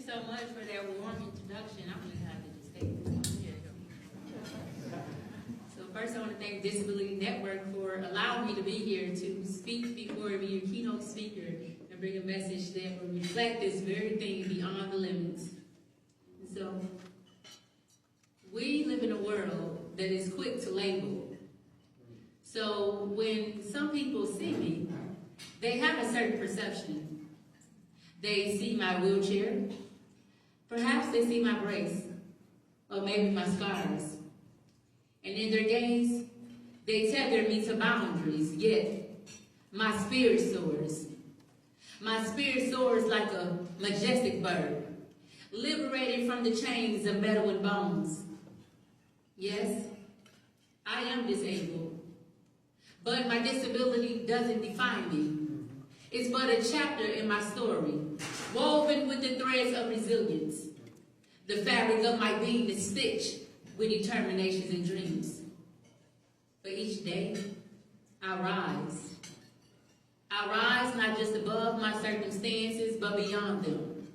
so much for that warm introduction. I'm going to have to just take this one here. So first I want to thank Disability Network for allowing me to be here to speak before be your keynote speaker and bring a message that will reflect this very thing beyond the limits. And so we live in a world that is quick to label. So when some people see me, they have a certain perception. They see my wheelchair. Perhaps they see my brace, or maybe my scars. And in their gaze, they tether me to boundaries, yet my spirit soars. My spirit soars like a majestic bird, liberated from the chains of metal and bones. Yes, I am disabled, but my disability doesn't define me. It's but a chapter in my story, woven with the threads of resilience. The fabric of my being is stitched with determinations and dreams. For each day, I rise. I rise not just above my circumstances, but beyond them.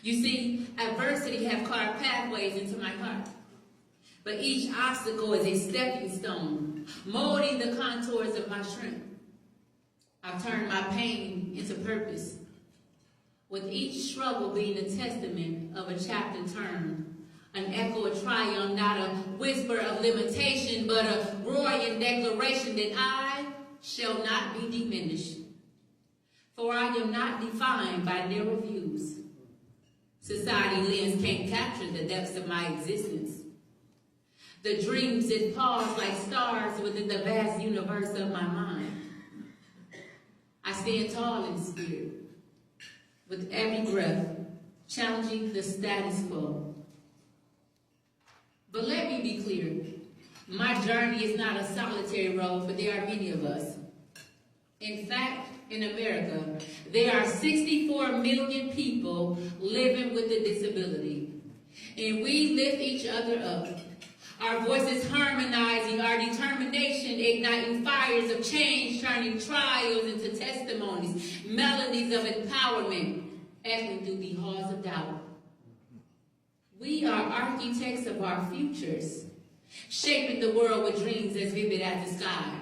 You see, adversity has carved pathways into my heart. But each obstacle is a stepping stone, molding the contours of my strength. I've turned my pain into purpose, with each struggle being a testament of a chapter turned, an echo of triumph, not a whisper of limitation, but a roaring declaration that I shall not be diminished. For I am not defined by narrow views. Society lens can't capture the depths of my existence. The dreams that pause like stars within the vast universe of my mind. I stand tall in spirit, with every breath, challenging the status quo. But let me be clear, my journey is not a solitary road, for there are many of us. In fact, in America, there are 64 million people living with a disability, and we lift each other up. Our voices harmonizing, our determination igniting fires of change, turning trials into testimonies, melodies of empowerment, echoing through the halls of doubt. We are architects of our futures, shaping the world with dreams as vivid as the sky,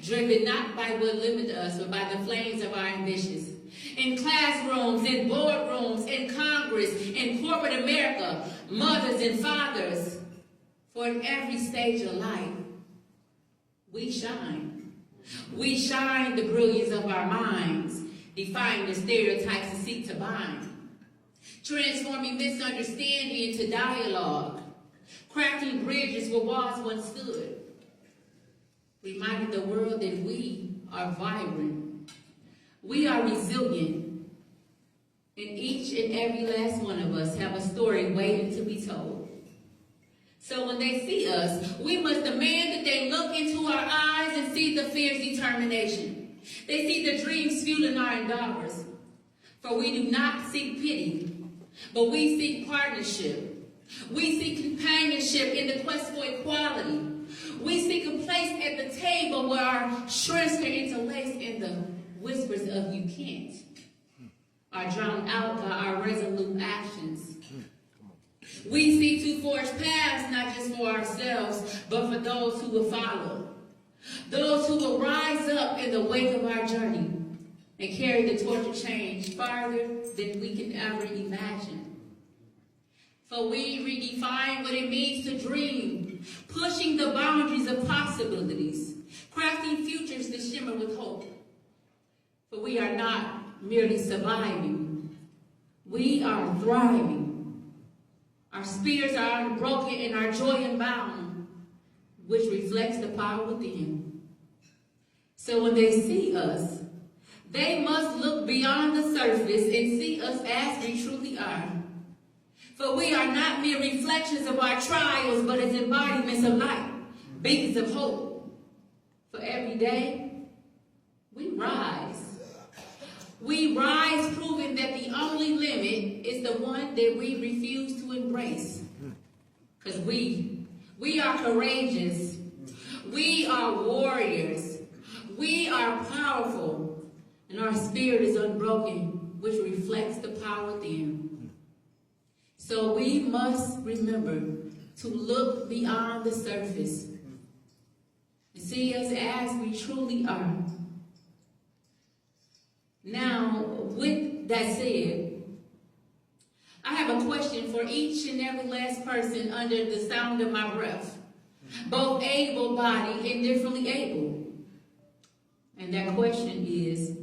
driven not by what limits us, but by the flames of our ambitions. In classrooms, in boardrooms, in Congress, in corporate America, mothers and fathers, for in every stage of life, we shine. We shine the brilliance of our minds, defying the stereotypes that seek to bind, transforming misunderstanding into dialogue, crafting bridges where walls once stood, reminding the world that we are vibrant, we are resilient, and each and every last one of us have a story waiting to be told. So when they see us, we must demand that they look into our eyes and see the fierce determination. They see the dreams fueling our endeavors. For we do not seek pity, but we seek partnership. We seek companionship in the quest for equality. We seek a place at the table where our strengths are interlaced and the whispers of you can't are drowned out by our resolute actions. We seek to forge paths not just for ourselves, but for those who will follow. Those who will rise up in the wake of our journey and carry the torch of change farther than we can ever imagine. For we redefine what it means to dream, pushing the boundaries of possibilities, crafting futures that shimmer with hope. For we are not merely surviving, we are thriving. Our spirits are unbroken and our joy unbound, which reflects the power within. So when they see us, they must look beyond the surface and see us as we truly are. For we are not mere reflections of our trials, but as embodiments of light, beacons of hope. For every day, we rise. We rise proving that the only limit is the one that we refuse to embrace. Because we are courageous. We are warriors. We are powerful. And our spirit is unbroken, which reflects the power within. So we must remember to look beyond the surface and see us as we truly are. Now, with that said, I have a question for each and every last person under the sound of my breath, both able-bodied and differently able. And that question is,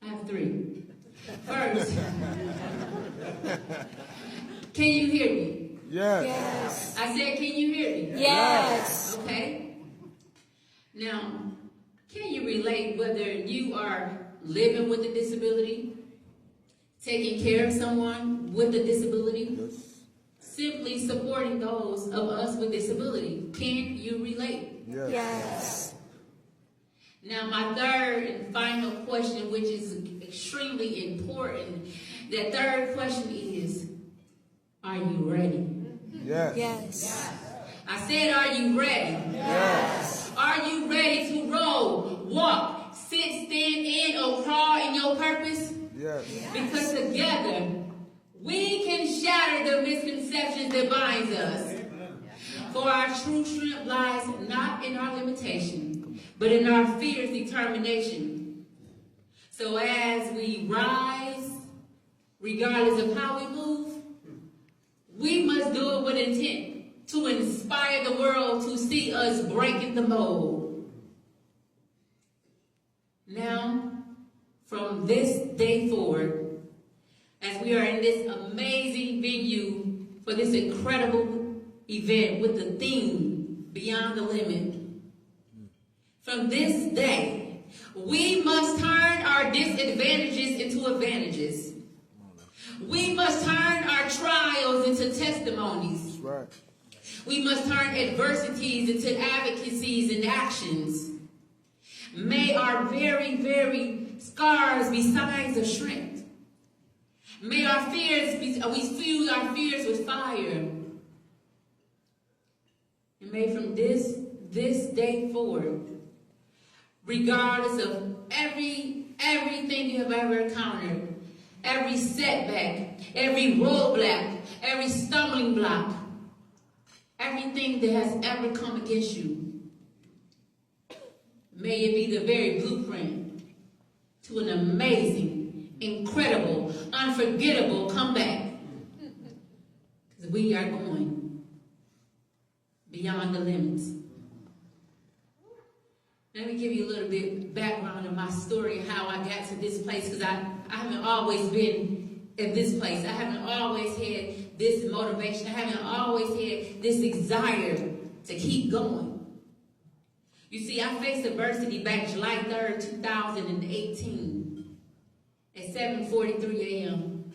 I have three. First, can you hear me? Yes. I said, can you hear me? Yes. Okay. Now, can you relate whether you are living with a disability, taking care of someone with a disability, simply supporting those of us with disability? Can you relate? Yes. Now, my third and final question, which is extremely important, that third question is, are you ready? Yes. Yes. I said, are you ready? Yes. Are you ready to roll, walk, sit, stand, and or crawl in your purpose? Yes. Because together, we can shatter the misconceptions that binds us. For our true strength lies not in our limitation, but in our fierce determination. So as we rise, regardless of how we move, we must do it with intent to inspire the world to see us breaking the mold. Now, from this day forward, as we are in this amazing venue for this incredible event with the theme, Beyond the Limit, from this day, we must turn our disadvantages into advantages. We must turn our trials into testimonies. Right. We must turn adversities into advocacies and actions. May our very, very scars be signs of strength. May our fears we fuse our fears with fire. And may from this day forward, regardless of everything you have ever encountered, every setback, every roadblock, every stumbling block, everything that has ever come against you, may it be the very blueprint to an amazing, incredible, unforgettable comeback. Because we are going beyond the limits. Let me give you a little bit background of my story and how I got to this place, because I haven't always been in this place. I haven't always had this motivation. I haven't always had this desire to keep going. You see, I faced adversity back July 3rd, 2018 at 7:43 a.m.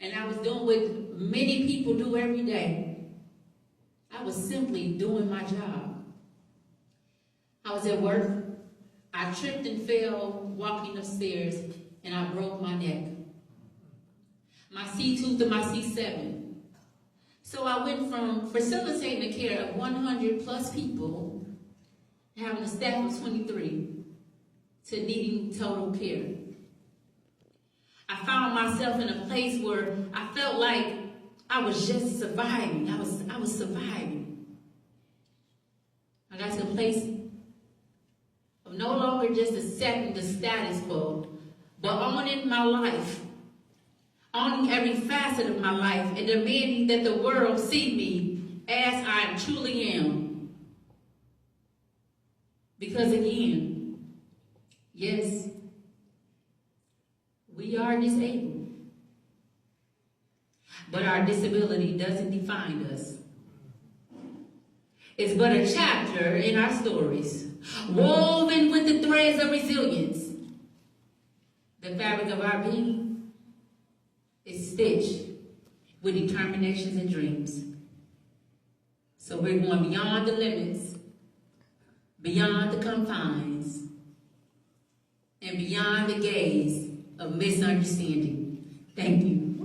And I was doing what many people do every day. I was simply doing my job. I was at work. I tripped and fell walking upstairs, and I broke my neck. My C2 to my C7. So I went from facilitating the care of 100 plus people, having a staff of 23, to needing total care. I found myself in a place where I felt like I was just surviving. I was surviving. I got to a place of no longer just accepting the status quo, but owning my life, owning every facet of my life, and demanding that the world see me as I truly am. Because again, yes, we are disabled, but our disability doesn't define us. It's but a chapter in our stories, woven with the threads of resilience. The fabric of our being is stitched with determinations and dreams. So we're going beyond the limits, beyond the confines, and beyond the gaze of misunderstanding. Thank you.